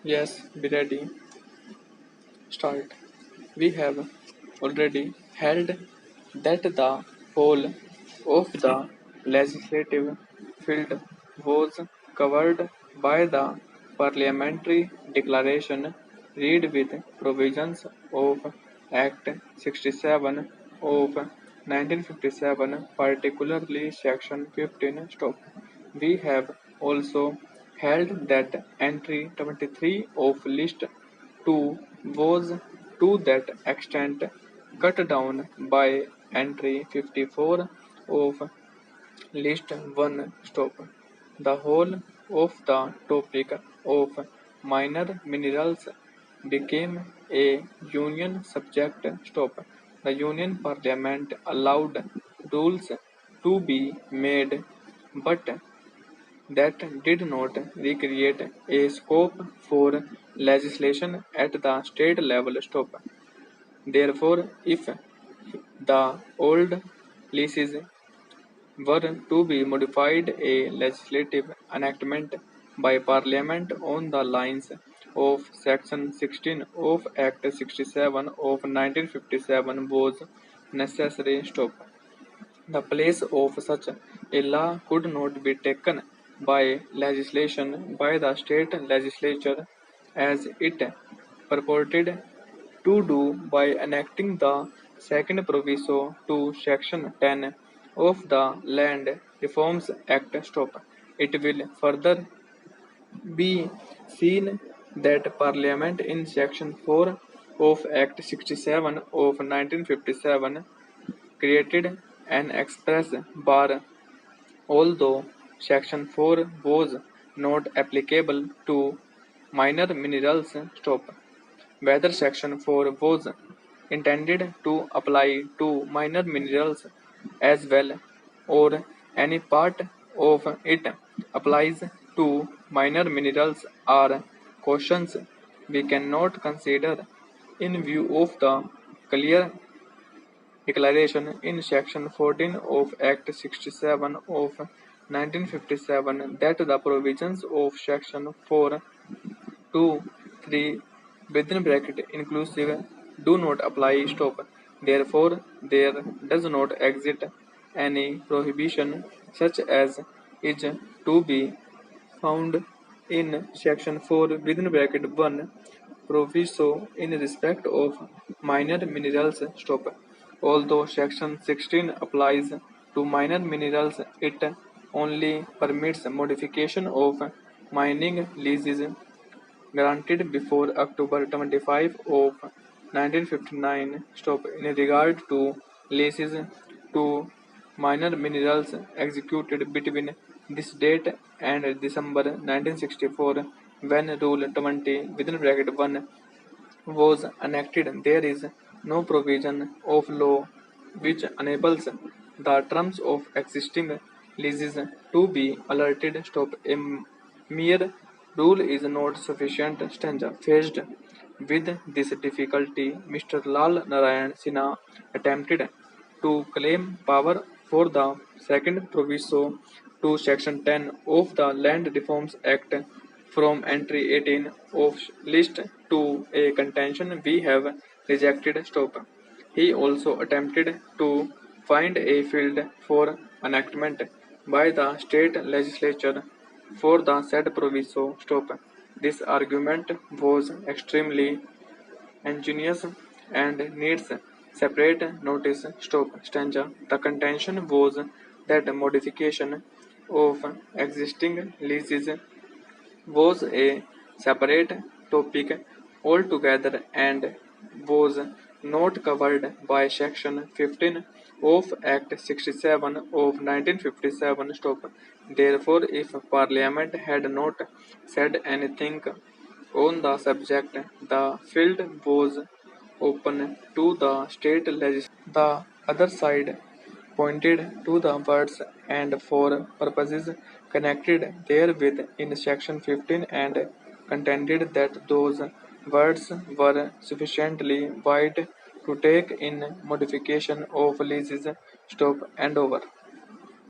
Yes, be ready. Start. We have already held that the whole of the legislative field was covered by the Parliamentary Declaration read with provisions of Act 67 of 1957, particularly Section 15. Stop. We have also held that entry 23 of List 2 was to that extent cut down by entry 54 of List 1. Stop. The whole of the topic of minor minerals became a Union subject. Stop. The Union Parliament allowed rules to be made, but that did not recreate a scope for legislation at the state level. Stop. Therefore, if the old leases were to be modified, a legislative enactment by Parliament on the lines of Section 16 of Act 67 of 1957 was necessary. Stop. The place of such a law could not be taken by legislation by the state legislature as it purported to do by enacting the second proviso to Section 10 of the Land Reforms Act. Stop. It will further be seen that Parliament in Section 4 of Act 67 of 1957 created an express bar, although Section 4 was not applicable to minor minerals. Stop. Whether Section 4 was intended to apply to minor minerals as well, or any part of it applies to minor minerals, are questions we cannot consider in view of the clear declaration in Section 14 of Act 67 of 1957 that the provisions of Section 4 2, 3 within bracket inclusive do not apply. Stop. Therefore, there does not exist any prohibition such as is to be found in Section 4 within bracket 1 proviso in respect of minor minerals. Stop. Although Section 16 applies to minor minerals, it only permits modification of mining leases granted before October 25 of 1959. Stop. In regard to leases to minor minerals executed between this date and December 1964, when Rule 20 within bracket 1 was enacted, there is no provision of law which enables the terms of existing leases to be altered. Stop. A mere rule is not sufficient. Stanza. Faced with this difficulty, Mr. Lal Narayan Sinha attempted to claim power for the second proviso to Section 10 of the Land Reforms Act from entry 18 of list to a contention we have rejected. Stop. He also attempted to find a field for enactment by the state legislature for the said proviso. Stop. This argument was extremely ingenious and needs separate notice. Stop. Stanza. The contention was that modification of existing leases was a separate topic altogether and was not covered by Section 15 of Act 67 of 1957. Stop. Therefore, if Parliament had not said anything on the subject, the field was open to the state legislature. The other side pointed to the words and for purposes connected therewith in Section 15 and contended that those words were sufficiently wide to take in modification of leases. Stop and over.